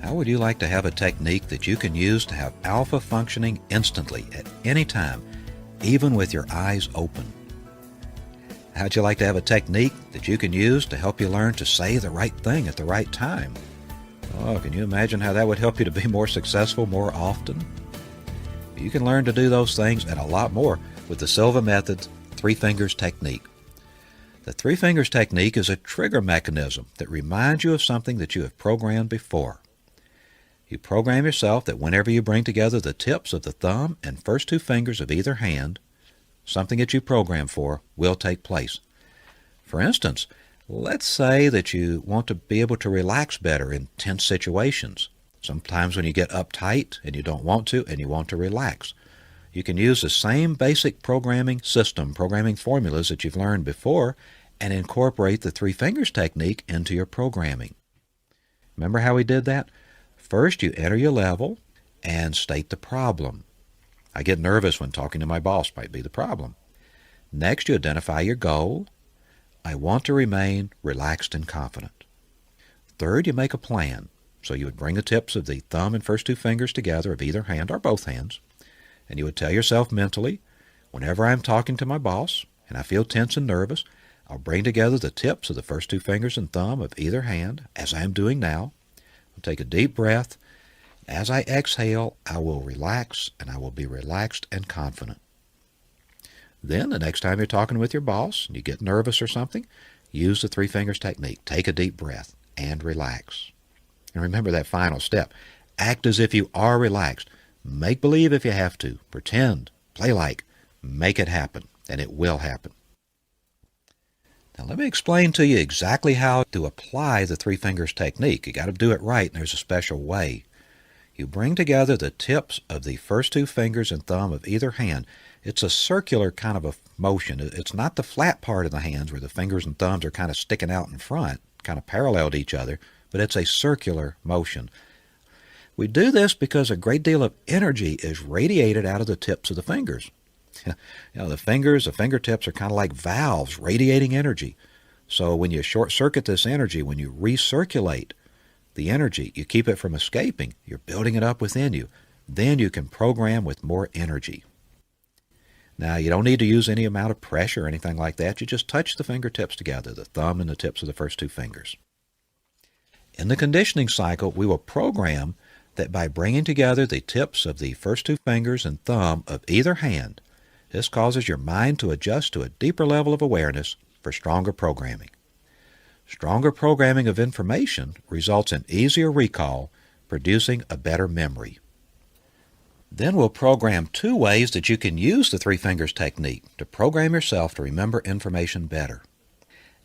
How would you like to have a technique that you can use to have alpha functioning instantly at any time, even with your eyes open? How'd you like to have a technique that you can use to help you learn to say the right thing at the right time? Oh, can you imagine how that would help you to be more successful more often? You can learn to do those things and a lot more with the Silva Method's Three Fingers Technique. The Three Fingers Technique is a trigger mechanism that reminds you of something that you have programmed before. You program yourself that whenever you bring together the tips of the thumb and first two fingers of either hand, something that you programmed for will take place. For instance, let's say that you want to be able to relax better in tense situations. Sometimes when you get uptight and you don't want to and you want to relax, you can use the same basic programming system, programming formulas that you've learned before, and incorporate the Three Fingers Technique into your programming. Remember how we did that? First, you enter your level and state the problem. I get nervous when talking to my boss might be the problem. Next, you identify your goal. I want to remain relaxed and confident. Third, you make a plan. So you would bring the tips of the thumb and first two fingers together of either hand or both hands, and you would tell yourself mentally, whenever I'm talking to my boss and I feel tense and nervous, I'll bring together the tips of the first two fingers and thumb of either hand, as I am doing now. I'll take a deep breath. As I exhale, I will relax, and I will be relaxed and confident. Then, the next time you're talking with your boss and you get nervous or something, use the Three Fingers Technique. Take a deep breath and relax. And remember that final step. Act as if you are relaxed. Make believe if you have to. Pretend. Play like. Make it happen, and it will happen. Now let me explain to you exactly how to apply the Three Fingers Technique. You got to do it right, and there's a special way. You bring together the tips of the first two fingers and thumb of either hand. It's a circular kind of a motion. It's not the flat part of the hands where the fingers and thumbs are kind of sticking out in front, kind of parallel to each other, but it's a circular motion. We do this because a great deal of energy is radiated out of the tips of the fingers. The fingertips are kind of like valves radiating energy. So when you short-circuit this energy, when you recirculate the energy, you keep it from escaping. You're building it up within you. Then you can program with more energy. Now, you don't need to use any amount of pressure or anything like that. You just touch the fingertips together, the thumb and the tips of the first two fingers. In the conditioning cycle, we will program that by bringing together the tips of the first two fingers and thumb of either hand, this causes your mind to adjust to a deeper level of awareness for stronger programming. Stronger programming of information results in easier recall, producing a better memory. Then we'll program two ways that you can use the Three Fingers Technique to program yourself to remember information better.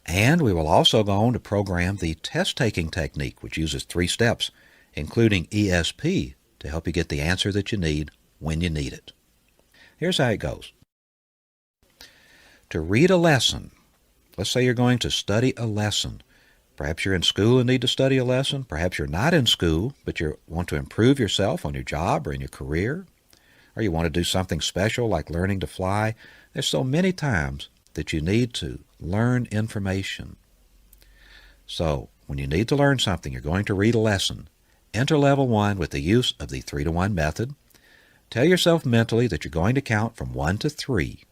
And we will also go on to program the test-taking technique, which uses 3 steps, including ESP, to help you get the answer that you need when you need it. Here's how it goes. To read a lesson, let's say you're going to study a lesson. Perhaps you're in school and need to study a lesson. Perhaps you're not in school, but you want to improve yourself on your job or in your career. Or you want to do something special like learning to fly. There's so many times that you need to learn information. So, when you need to learn something, you're going to read a lesson. Enter level 1 with the use of the 3-to-1 method. Tell yourself mentally that you're going to count from 1 to 3.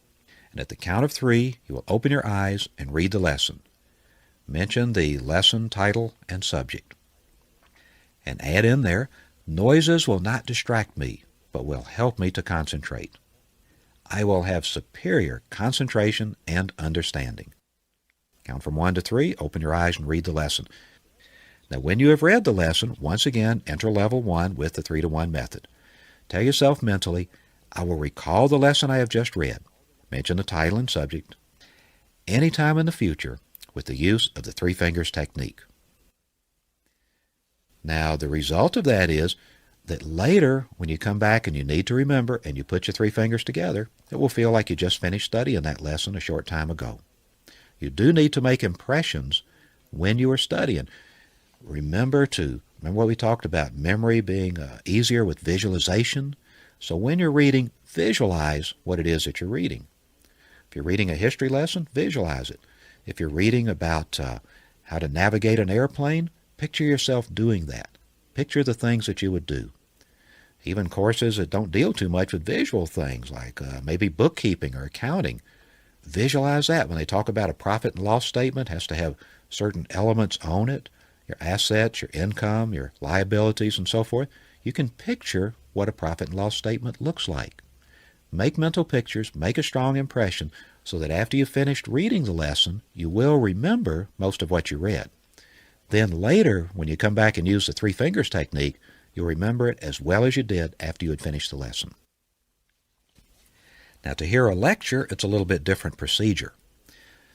And at the count of 3, you will open your eyes and read the lesson. Mention the lesson title and subject. And add in there, noises will not distract me, but will help me to concentrate. I will have superior concentration and understanding. Count from 1 to 3, open your eyes and read the lesson. Now when you have read the lesson, once again, enter level 1 with the 3-to-1 method. Tell yourself mentally, I will recall the lesson I have just read. Mention the title and subject. Anytime in the future with the use of the Three Fingers Technique. Now the result of that is that later when you come back and you need to remember and you put your 3 fingers together, it will feel like you just finished studying that lesson a short time ago. You do need to make impressions when you are studying. Remember what we talked about, memory being easier with visualization. So when you're reading, visualize what it is that you're reading. If you're reading a history lesson, visualize it. If you're reading about how to navigate an airplane, picture yourself doing that. Picture the things that you would do. Even courses that don't deal too much with visual things, like maybe bookkeeping or accounting. Visualize that. When they talk about a profit and loss statement, it has to have certain elements on it, your assets, your income, your liabilities, and so forth. You can picture what a profit and loss statement looks like. Make mental pictures, make a strong impression, so that after you've finished reading the lesson, you will remember most of what you read. Then later, when you come back and use the three fingers technique, you'll remember it as well as you did after you had finished the lesson. Now, to hear a lecture, it's a little bit different procedure.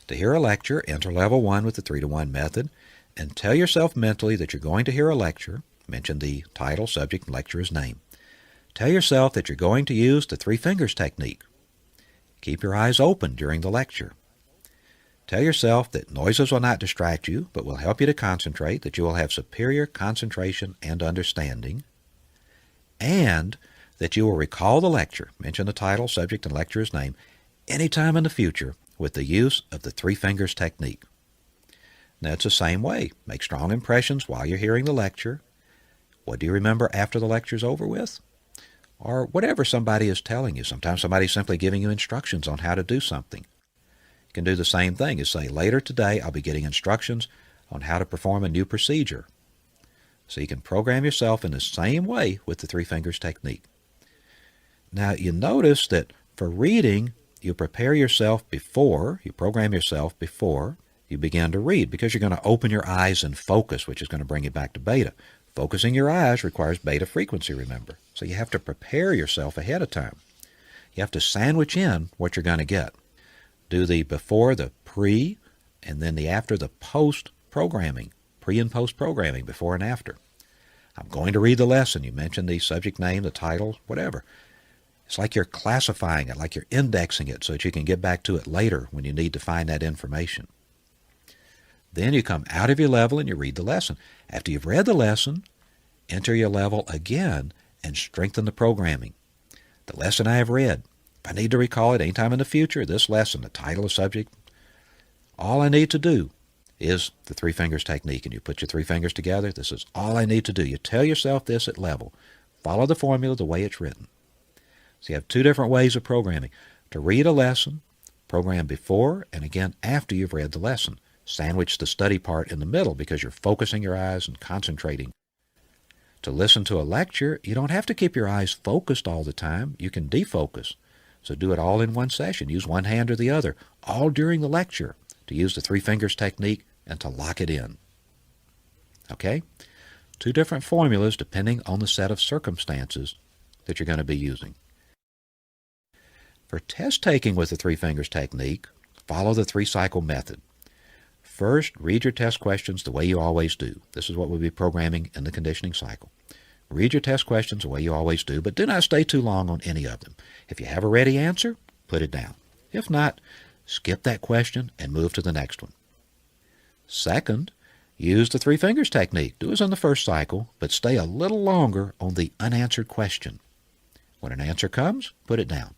To hear a lecture, enter level 1 with the 3-to-1 method, and tell yourself mentally that you're going to hear a lecture. Mention the title, subject, and lecturer's name. Tell yourself that you're going to use the three fingers technique. Keep your eyes open during the lecture. Tell yourself that noises will not distract you, but will help you to concentrate, that you will have superior concentration and understanding, and that you will recall the lecture, mention the title, subject, and lecturer's name, anytime in the future with the use of the three fingers technique. Now, it's the same way. Make strong impressions while you're hearing the lecture. What do you remember after the lecture's over with? Or whatever somebody is telling you. Sometimes somebody's simply giving you instructions on how to do something. You can do the same thing. You say, later today I'll be getting instructions on how to perform a new procedure. So you can program yourself in the same way with the three fingers technique. Now, you notice that for reading, you prepare yourself before, you program yourself before you begin to read, because you're going to open your eyes and focus, which is going to bring you back to beta. Focusing your eyes requires beta frequency, remember. So you have to prepare yourself ahead of time. You have to sandwich in what you're going to get. Do the before, the pre, and then the after, the post programming. Pre and post programming, before and after. I'm going to read the lesson. You mentioned the subject name, the title, whatever. It's like you're classifying it, like you're indexing it so that you can get back to it later when you need to find that information. Then you come out of your level and you read the lesson. After you've read the lesson, enter your level again and strengthen the programming. The lesson I have read. If I need to recall it anytime in the future, this lesson, the title, the subject, all I need to do is the three fingers technique. And you put your three fingers together. This is all I need to do. You tell yourself this at level. Follow the formula the way it's written. So you have two different ways of programming. To read a lesson, program before and again after you've read the lesson. Sandwich the study part in the middle because you're focusing your eyes and concentrating. To listen to a lecture, you don't have to keep your eyes focused all the time. You can defocus. So do it all in one session. Use one hand or the other, all during the lecture, to use the three fingers technique and to lock it in. Okay? Two different formulas depending on the set of circumstances that you're going to be using. For test taking with the three fingers technique, follow the 3-cycle method. First, read your test questions the way you always do. This is what we'll be programming in the conditioning cycle. Read your test questions the way you always do, but do not stay too long on any of them. If you have a ready answer, put it down. If not, skip that question and move to the next one. Second, use the three fingers technique. Do as in the first cycle, but stay a little longer on the unanswered question. When an answer comes, put it down.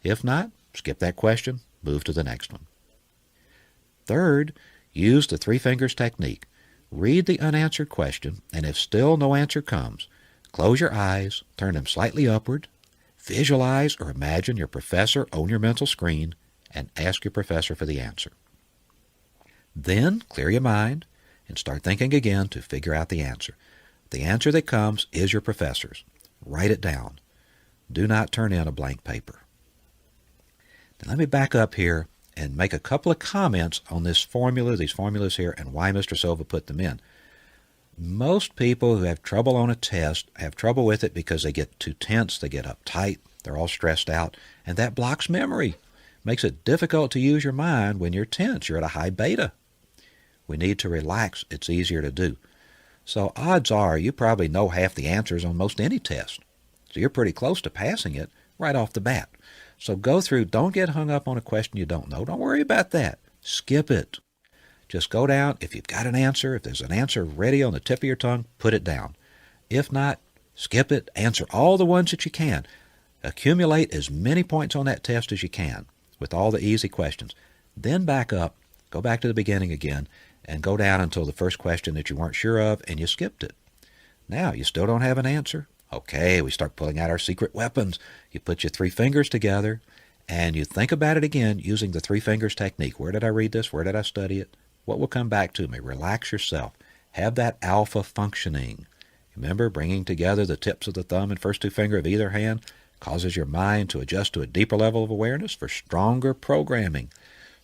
If not, skip that question, move to the next one. Third, use the three fingers technique. Read the unanswered question, and if still no answer comes, close your eyes, turn them slightly upward, visualize or imagine your professor on your mental screen, and ask your professor for the answer. Then clear your mind and start thinking again to figure out the answer. The answer that comes is your professor's. Write it down. Do not turn in a blank paper. Now let me back up here and make a couple of comments on this formula, these formulas here, and why Mr. Silva put them in. Most people who have trouble on a test have trouble with it because they get too tense, they get uptight, they're all stressed out, and that blocks memory. Makes it difficult to use your mind when you're tense. You're at a high beta. We need to relax. It's easier to do. So odds are you probably know half the answers on most any test. So you're pretty close to passing it right off the bat. So go through, don't get hung up on a question you don't know. Don't worry about that. Skip it. Just go down. If you've got an answer, if there's an answer ready on the tip of your tongue, put it down. If not, skip it. Answer all the ones that you can. Accumulate as many points on that test as you can with all the easy questions. Then back up, go back to the beginning again, and go down until the first question that you weren't sure of and you skipped it. Now, you still don't have an answer? Okay, we start pulling out our secret weapons. You put your three fingers together, and you think about it again using the three fingers technique. Where did I read this? Where did I study it? What will come back to me? Relax yourself. Have that alpha functioning. Remember, bringing together the tips of the thumb and first two finger of either hand causes your mind to adjust to a deeper level of awareness for stronger programming.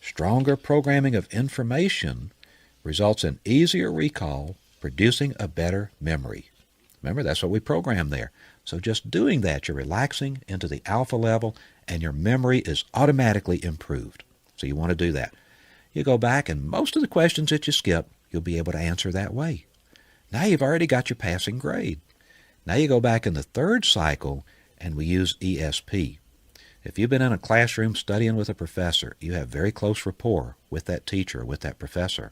Stronger programming of information results in easier recall, producing a better memory. Remember, that's what we program there. So just doing that, you're relaxing into the alpha level, and your memory is automatically improved. So you want to do that. You go back, and most of the questions that you skip, you'll be able to answer that way. Now you've already got your passing grade. Now you go back in the third cycle, and we use ESP. If you've been in a classroom studying with a professor, you have very close rapport with that teacher, with that professor.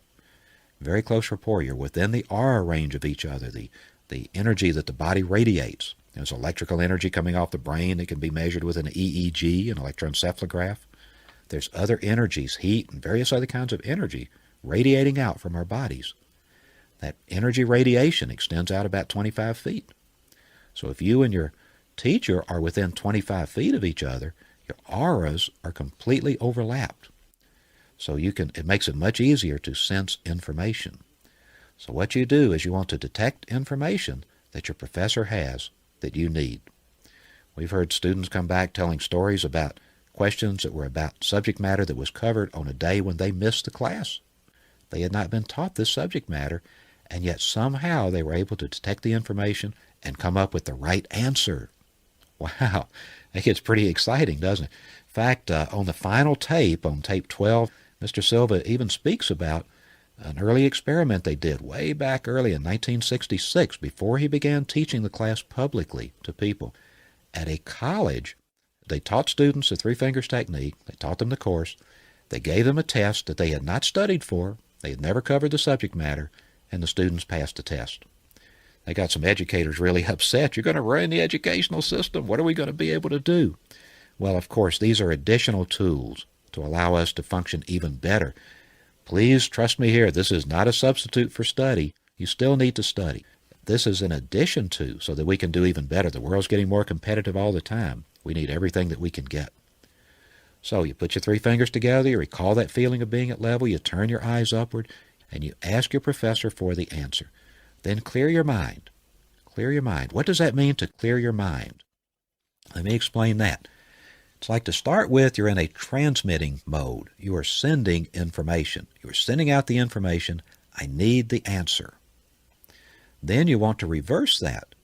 Very close rapport. You're within the aura range of each other, the energy that the body radiates. There's electrical energy coming off the brain that can be measured with an EEG, an electroencephalograph. There's other energies, heat and various other kinds of energy radiating out from our bodies. That energy radiation extends out about 25 feet. So if you and your teacher are within 25 feet of each other, your auras are completely overlapped. So it makes it much easier to sense information. So what you do is you want to detect information that your professor has that you need. We've heard students come back telling stories about questions that were about subject matter that was covered on a day when they missed the class. They had not been taught this subject matter, and yet somehow they were able to detect the information and come up with the right answer. Wow, that gets pretty exciting, doesn't it? In fact, on the final tape, on tape 12, Mr. Silva even speaks about an early experiment they did way back early in 1966, before he began teaching the class publicly to people. At a college, they taught students the three fingers technique. They taught them the course. They gave them a test that they had not studied for. They had never covered the subject matter, and the students passed the test. They got some educators really upset. You're going to ruin the educational system. What are we going to be able to do? Well, of course, these are additional tools to allow us to function even better. Please trust me here. This is not a substitute for study. You still need to study. This is an addition to, so that we can do even better. The world's getting more competitive all the time. We need everything that we can get. So you put your three fingers together, you recall that feeling of being at level, you turn your eyes upward, and you ask your professor for the answer. Then clear your mind. Clear your mind. What does that mean, to clear your mind? Let me explain that. It's like, to start with, you're in a transmitting mode. You are sending information. You are sending out the information. I need the answer. Then you want to reverse that.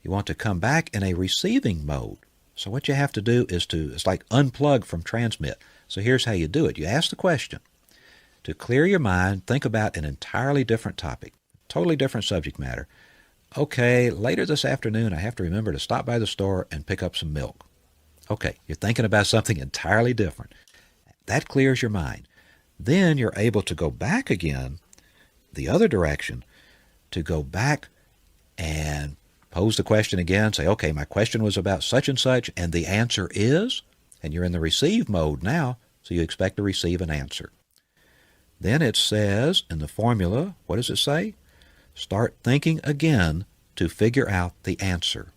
You want to come back in a receiving mode. So what you have to do is it's like unplug from transmit. So here's how you do it. You ask the question. To clear your mind, think about an entirely different topic, totally different subject matter. Okay, later this afternoon, I have to remember to stop by the store and pick up some milk. Okay, you're thinking about something entirely different. That clears your mind. Then you're able to go back again, the other direction, to go back and pose the question again. Say, okay, my question was about such and such, and the answer is, and you're in the receive mode now, so you expect to receive an answer. Then it says in the formula, what does it say? Start thinking again to figure out the answer.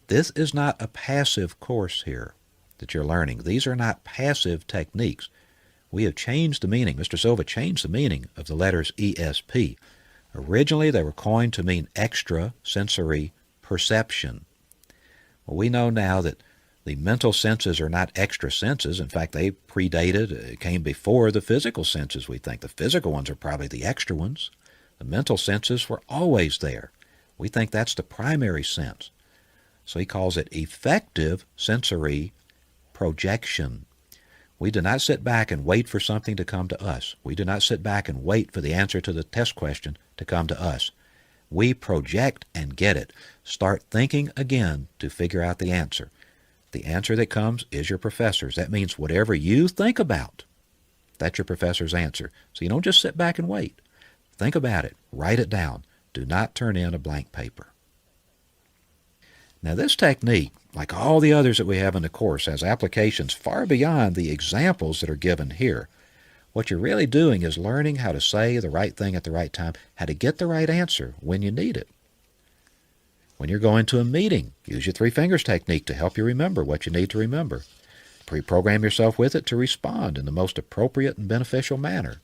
This is not a passive course here that you're learning. These are not passive techniques. We have changed the meaning. Mr. Silva changed the meaning of the letters ESP. Originally, they were coined to mean extrasensory perception. Well, we know now that the mental senses are not extra senses. In fact, they came before the physical senses, we think. The physical ones are probably the extra ones. The mental senses were always there. We think that's the primary sense. So he calls it effective sensory projection. We do not sit back and wait for something to come to us. We do not sit back and wait for the answer to the test question to come to us. We project and get it. Start thinking again to figure out the answer. The answer that comes is your professor's. That means whatever you think about, that's your professor's answer. So you don't just sit back and wait. Think about it. Write it down. Do not turn in a blank paper. Now this technique, like all the others that we have in the course, has applications far beyond the examples that are given here. What you're really doing is learning how to say the right thing at the right time, how to get the right answer when you need it. When you're going to a meeting, use your three fingers technique to help you remember what you need to remember. Pre-program yourself with it to respond in the most appropriate and beneficial manner.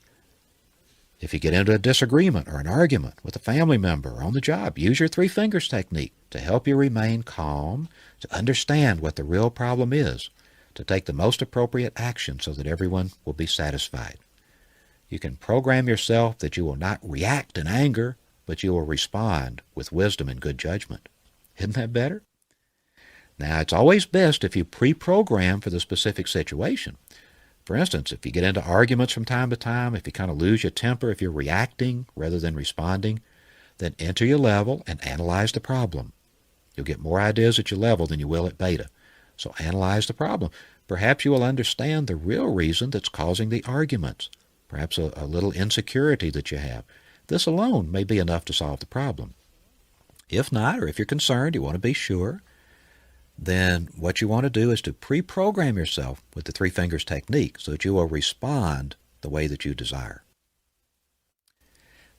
If you get into a disagreement or an argument with a family member or on the job, use your three fingers technique to help you remain calm, to understand what the real problem is, to take the most appropriate action so that everyone will be satisfied. You can program yourself that you will not react in anger, but you will respond with wisdom and good judgment. Isn't that better? Now, it's always best if you pre-program for the specific situation. For instance, if you get into arguments from time to time, if you kind of lose your temper, if you're reacting rather than responding, then enter your level and analyze the problem. You'll get more ideas at your level than you will at beta. So analyze the problem. Perhaps you will understand the real reason that's causing the arguments. Perhaps a little insecurity that you have. This alone may be enough to solve the problem. If not, or if you're concerned, you want to be sure, then what you want to do is to pre-program yourself with the three fingers technique so that you will respond the way that you desire.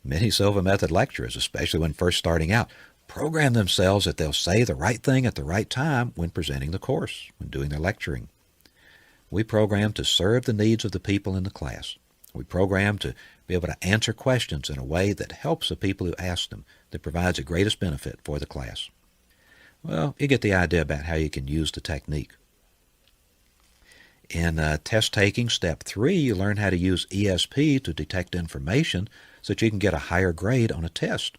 Many Silva Method lecturers, especially when first starting out, program themselves that they'll say the right thing at the right time when presenting the course, when doing their lecturing. We program to serve the needs of the people in the class. We program to be able to answer questions in a way that helps the people who ask them, that provides the greatest benefit for the class. Well, you get the idea about how you can use the technique. In test taking, step 3, you learn how to use ESP to detect information so that you can get a higher grade on a test.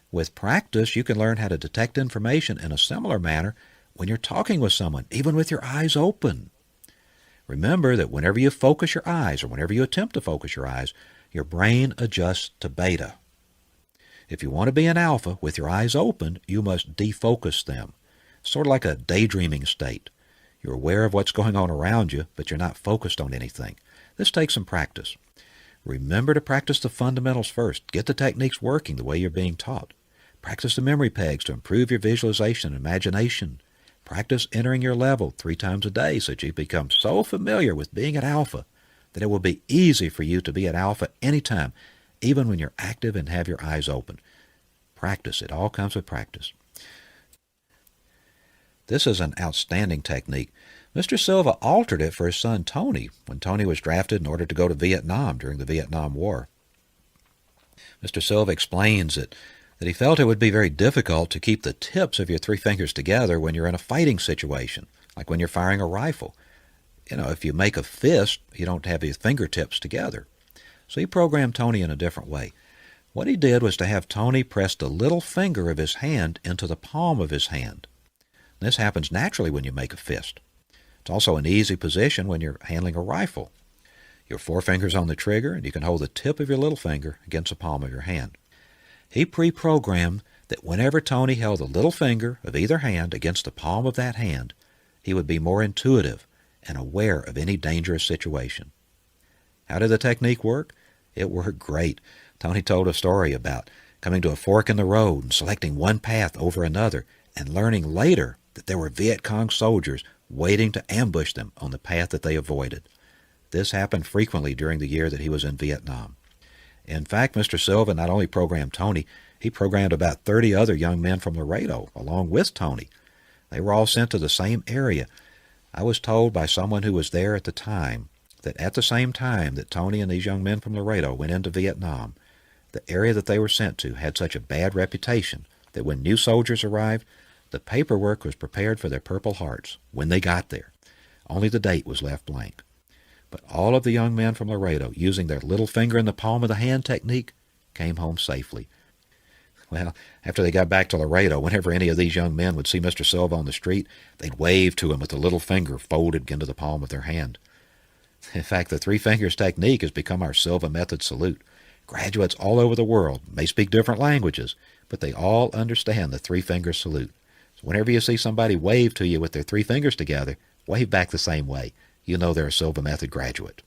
With practice, you can learn how to detect information in a similar manner when you're talking with someone, even with your eyes open. Remember that whenever you focus your eyes, or whenever you attempt to focus your eyes, your brain adjusts to beta. If you want to be an alpha with your eyes open, you must defocus them. Sort of like a daydreaming state. You're aware of what's going on around you, but you're not focused on anything. This takes some practice. Remember to practice the fundamentals first. Get the techniques working the way you're being taught. Practice the memory pegs to improve your visualization and imagination. Practice entering your level 3 times a day so that you become so familiar with being at alpha that it will be easy for you to be at alpha anytime, even when you're active and have your eyes open. Practice. It all comes with practice. This is an outstanding technique. Mr. Silva altered it for his son Tony when Tony was drafted in order to go to Vietnam during the Vietnam War. Mr. Silva explains that he felt it would be very difficult to keep the tips of your 3 fingers together when you're in a fighting situation, like when you're firing a rifle. If you make a fist, you don't have your fingertips together. So he programmed Tony in a different way. What he did was to have Tony press the little finger of his hand into the palm of his hand. This happens naturally when you make a fist. It's also an easy position when you're handling a rifle. Your forefingers on the trigger, and you can hold the tip of your little finger against the palm of your hand. He pre-programmed that whenever Tony held the little finger of either hand against the palm of that hand, he would be more intuitive and aware of any dangerous situation. How did the technique work? It worked great. Tony told a story about coming to a fork in the road and selecting one path over another and learning later that there were Viet Cong soldiers waiting to ambush them on the path that they avoided. This happened frequently during the year that he was in Vietnam. In fact, Mr. Silva not only programmed Tony, he programmed about 30 other young men from Laredo along with Tony. They were all sent to the same area. I was told by someone who was there at the time that at the same time that Tony and these young men from Laredo went into Vietnam, the area that they were sent to had such a bad reputation that when new soldiers arrived, the paperwork was prepared for their Purple Hearts when they got there. Only the date was left blank. But all of the young men from Laredo, using their little finger in the palm of the hand technique, came home safely. Well, after they got back to Laredo, whenever any of these young men would see Mr. Silva on the street, they'd wave to him with the little finger folded into the palm of their hand. In fact, the 3 fingers technique has become our Silva Method salute. Graduates all over the world may speak different languages, but they all understand the 3 finger salute. So whenever you see somebody wave to you with their 3 fingers together, wave back the same way. You know they're a Silva Method graduate.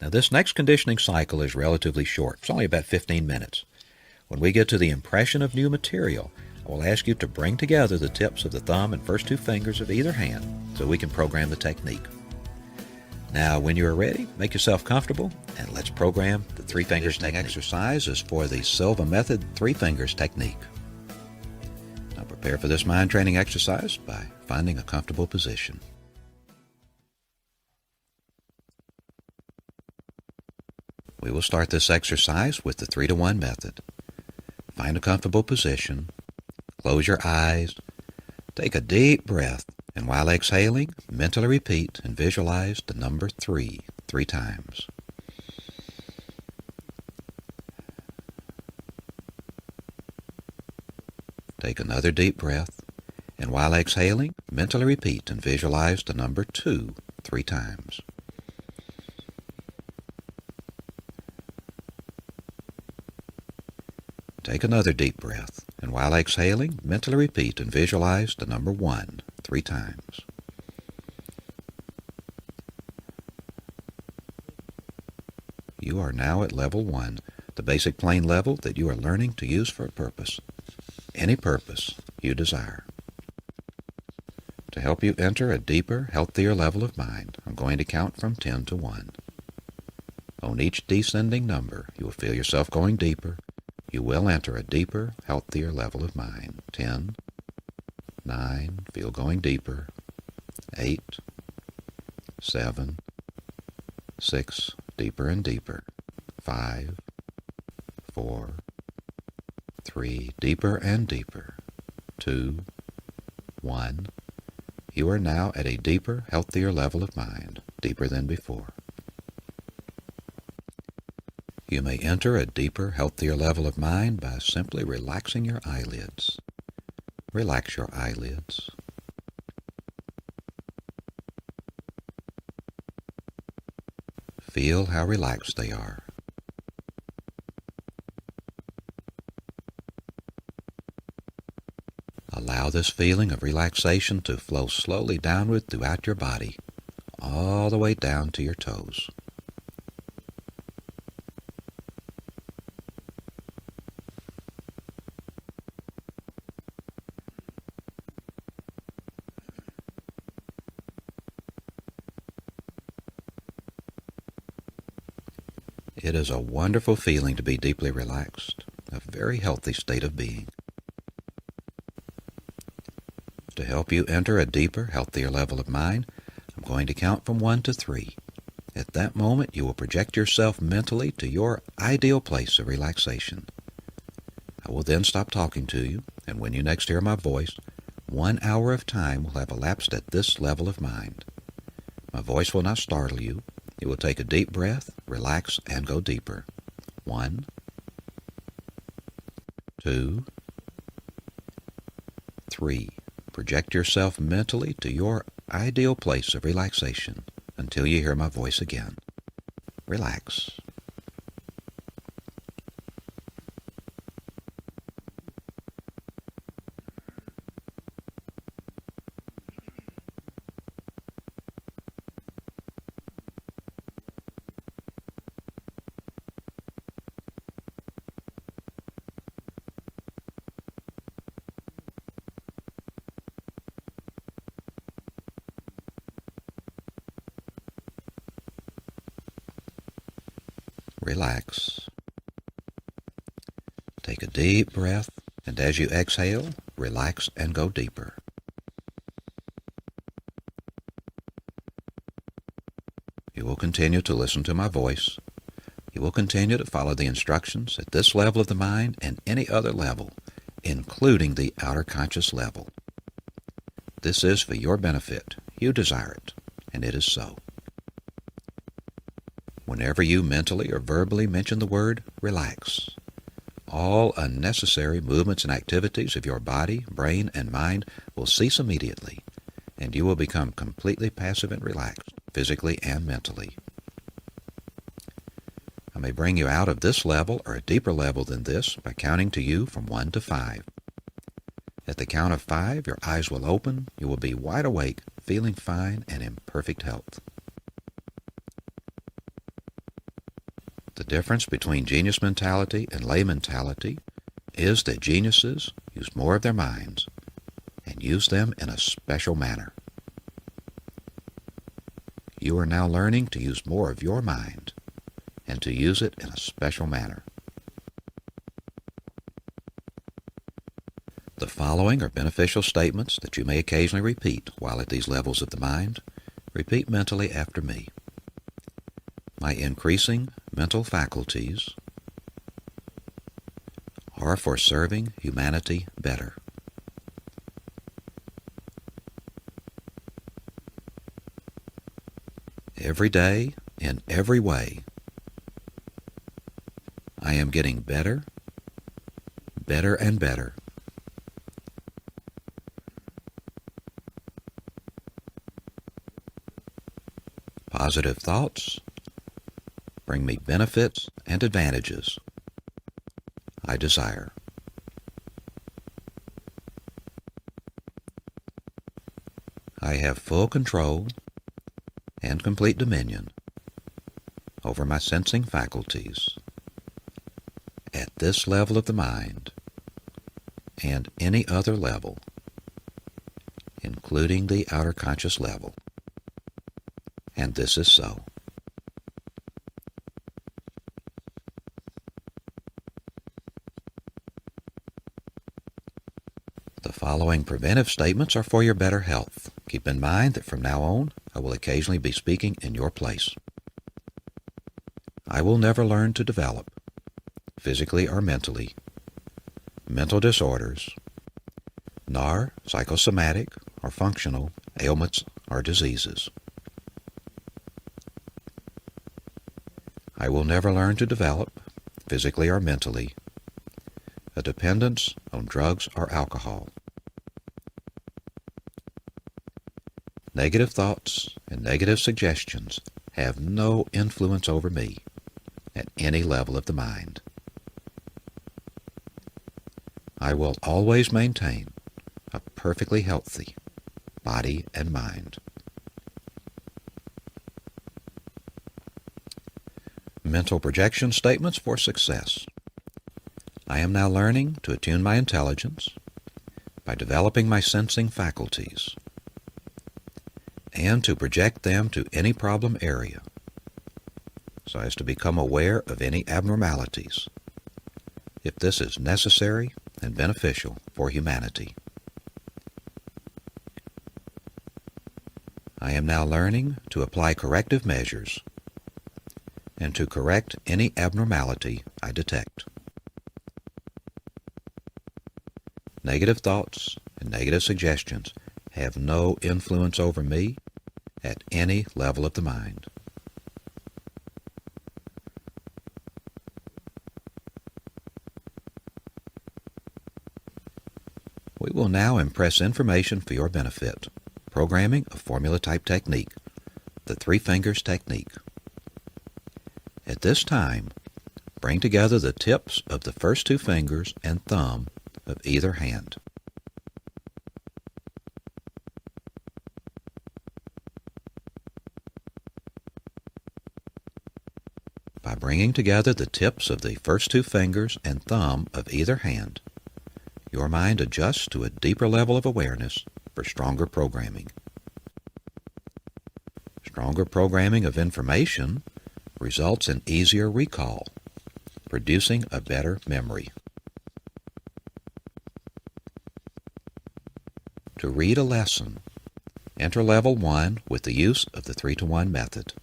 Now, this next conditioning cycle is relatively short. It's only about 15 minutes. When we get to the impression of new material, I will ask you to bring together the tips of the thumb and first 2 fingers of either hand so we can program the technique. Now, when you are ready, make yourself comfortable, and let's program the 3 fingers exercise is for the Silva Method 3 fingers technique. Now prepare for this mind training exercise by finding a comfortable position. We will start this exercise with the 3-to-1 method. Find a comfortable position, close your eyes, take a deep breath, and while exhaling, mentally repeat and visualize the number 3 times. Take another deep breath, and while exhaling, mentally repeat and visualize the number 2 3 times. Take another deep breath, and while exhaling, mentally repeat and visualize the number 1 3 times. You are now at level 1, the basic plane level that you are learning to use for a purpose. Any purpose you desire. To help you enter a deeper, healthier level of mind, I'm going to count from 10 to 1. On each descending number, you will feel yourself going deeper. You will enter a deeper, healthier level of mind. 10, 9, feel going deeper. 8, 7, 6, deeper and deeper. 5, 4, 3, deeper and deeper. 2, 1. You are now at a deeper, healthier level of mind, deeper than before. You may enter a deeper, healthier level of mind by simply relaxing your eyelids. Relax your eyelids. Feel how relaxed they are. Allow this feeling of relaxation to flow slowly downward throughout your body, all the way down to your toes. It is a wonderful feeling to be deeply relaxed, a very healthy state of being. To help you enter a deeper, healthier level of mind, I'm going to count from 1 to 3. At that moment, you will project yourself mentally to your ideal place of relaxation. I will then stop talking to you, and when you next hear my voice, 1 hour of time will have elapsed at this level of mind. My voice will not startle you. You will take a deep breath, relax, and go deeper. 1, 2, 3. Project yourself mentally to your ideal place of relaxation until you hear my voice again. Relax. Relax. Take a deep breath, and as you exhale, relax and go deeper. You will continue to listen to my voice. You will continue to follow the instructions at this level of the mind and any other level, including the outer conscious level. This is for your benefit. You desire it, and it is so. Whenever you mentally or verbally mention the word relax, all unnecessary movements and activities of your body, brain, and mind will cease immediately, and you will become completely passive and relaxed, physically and mentally. I may bring you out of this level or a deeper level than this by counting to you from 1 to 5. At the count of 5, your eyes will open, you will be wide awake, feeling fine and in perfect health. The difference between genius mentality and lay mentality is that geniuses use more of their minds and use them in a special manner. You are now learning to use more of your mind and to use it in a special manner. The following are beneficial statements that you may occasionally repeat while at these levels of the mind. Repeat mentally after me. My increasing mental faculties are for serving humanity better. Every day, in every way, I am getting better, better and better. Positive thoughts bring me benefits and advantages I desire. I have full control and complete dominion over my sensing faculties at this level of the mind and any other level, including the outer conscious level. And this is so. The following preventive statements are for your better health. Keep in mind that from now on, I will occasionally be speaking in your place. I will never learn to develop, physically or mentally, mental disorders, nor psychosomatic or functional ailments or diseases. I will never learn to develop, physically or mentally, a dependence on drugs or alcohol. Negative thoughts and negative suggestions have no influence over me at any level of the mind. I will always maintain a perfectly healthy body and mind. Mental projection statements for success. I am now learning to attune my intelligence by developing my sensing faculties and to project them to any problem area so as to become aware of any abnormalities if this is necessary and beneficial for humanity. I am now learning to apply corrective measures and to correct any abnormality I detect. Negative thoughts and negative suggestions have no influence over me at any level of the mind. We will now impress information for your benefit. Programming a formula-type technique, the three fingers technique. At this time, bring together the tips of the first two fingers and thumb of either hand. By bringing together the tips of the first two fingers and thumb of either hand, your mind adjusts to a deeper level of awareness for stronger programming. Stronger programming of information results in easier recall, producing a better memory. To read a lesson, enter level 1 with the use of the 3-to-1 method.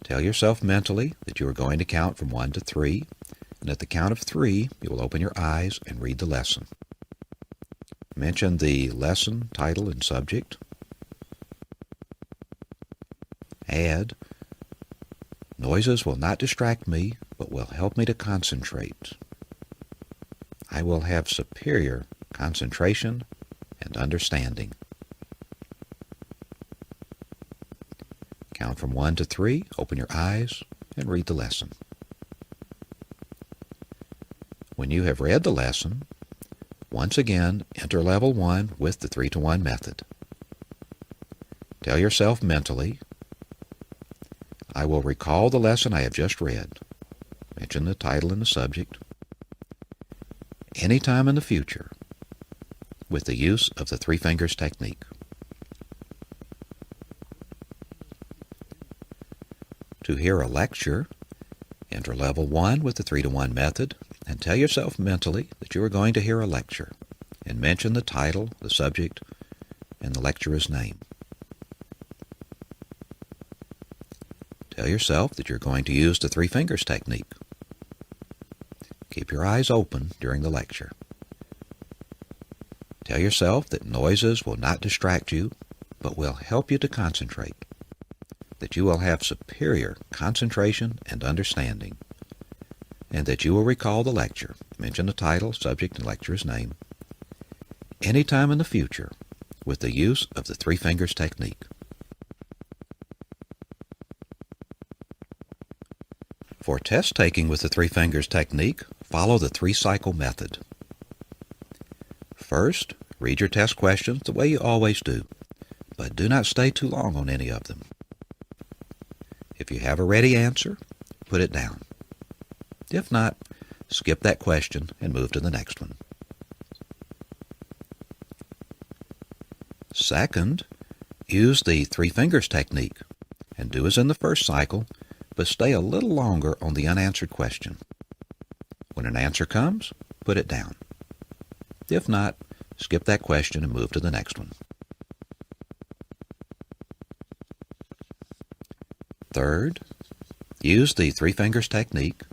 Tell yourself mentally that you are going to count from 1 to 3, and at the count of 3, you will open your eyes and read the lesson. Mention the lesson title and subject. Add, noises will not distract me, but will help me to concentrate. I will have superior concentration and understanding. Count from 1 to 3, open your eyes, and read the lesson. When you have read the lesson, once again enter level 1 with the 3-to-1 method. Tell yourself mentally, I will recall the lesson I have just read. Mention the title and the subject. Anytime in the future, with the use of the 3 fingers technique. To hear a lecture, enter level 1 with the 3-to-1 method and tell yourself mentally that you are going to hear a lecture, and mention the title, the subject, and the lecturer's name. Tell yourself that you're going to use the three fingers technique. Keep your eyes open during the lecture. Tell yourself that noises will not distract you, but will help you to concentrate, that you will have superior concentration and understanding, and that you will recall the lecture, mention the title, subject, and lecturer's name, any time in the future with the use of the three fingers technique. For test taking with the three fingers technique, follow the 3-cycle method. First, read your test questions the way you always do, but do not stay too long on any of them. If you have a ready answer, put it down. If not, skip that question and move to the next one. Second, use the three fingers technique and do as in the first cycle, but stay a little longer on the unanswered question. When an answer comes, put it down. If not, skip that question and move to the next one. Third, use the three fingers technique,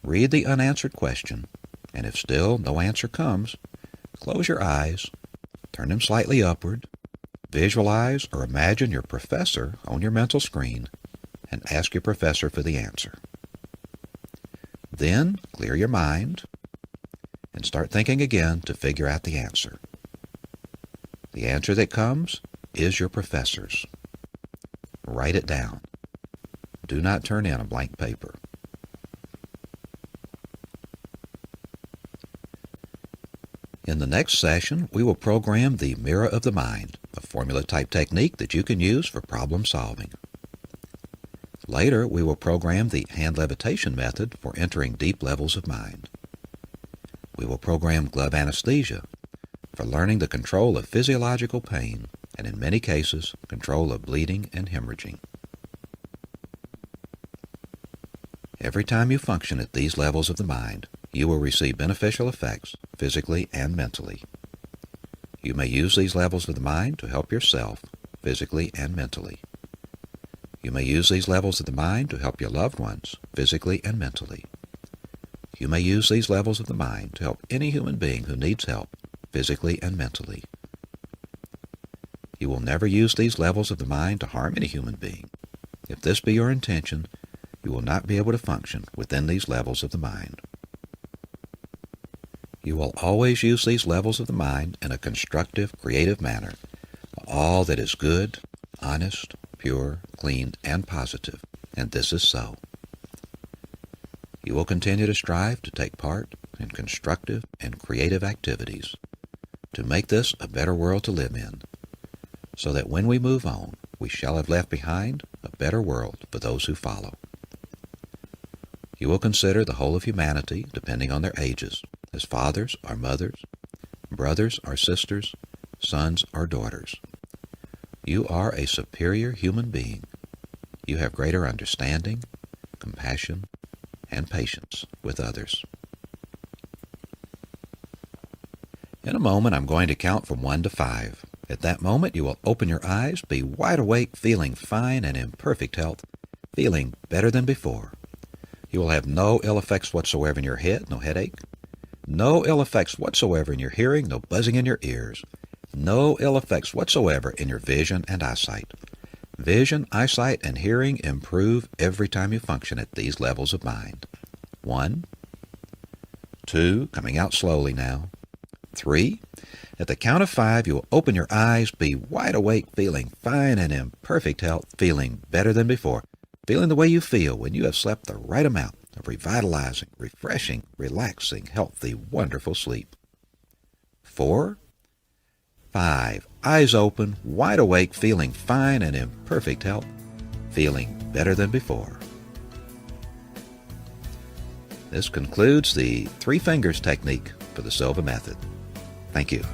read the unanswered question, and if still no answer comes, close your eyes, turn them slightly upward, visualize or imagine your professor on your mental screen, and ask your professor for the answer. Then clear your mind and start thinking again to figure out the answer. The answer that comes is your professor's. Write it down. Do not turn in a blank paper. In the next session, we will program the mirror of the mind, a formula-type technique that you can use for problem solving. Later, we will program the hand levitation method for entering deep levels of mind. We will program glove anesthesia for learning the control of physiological pain and, in many cases, control of bleeding and hemorrhaging. Every time you function at these levels of the mind, you will receive beneficial effects physically and mentally. You may use these levels of the mind to help yourself physically and mentally. You may use these levels of the mind to help your loved ones physically and mentally. You may use these levels of the mind to help any human being who needs help physically and mentally. You will never use these levels of the mind to harm any human being. If this be your intention, you will not be able to function within these levels of the mind. You will always use these levels of the mind in a constructive, creative manner, all that is good, honest, pure, clean, and positive, and this is so. You will continue to strive to take part in constructive and creative activities to make this a better world to live in, so that when we move on, we shall have left behind a better world for those who follow. You will consider the whole of humanity, depending on their ages, as fathers or mothers, brothers or sisters, sons or daughters. You are a superior human being. You have greater understanding, compassion, and patience with others. In a moment, I'm going to count from 1 to 5. At that moment, you will open your eyes, be wide awake, feeling fine and in perfect health, feeling better than before. You will have no ill effects whatsoever in your head, no headache, no ill effects whatsoever in your hearing, no buzzing in your ears, no ill effects whatsoever in your vision and eyesight. Vision, eyesight, and hearing improve every time you function at these levels of mind. 1, 2, coming out slowly now. 3, at the count of 5, you will open your eyes, be wide awake, feeling fine and in perfect health, feeling better than before, feeling the way you feel when you have slept the right amount of revitalizing, refreshing, relaxing, healthy, wonderful sleep. 4, 5, eyes open, wide awake, feeling fine and in perfect health, feeling better than before. This concludes the three fingers technique for the Silva method. Thank you.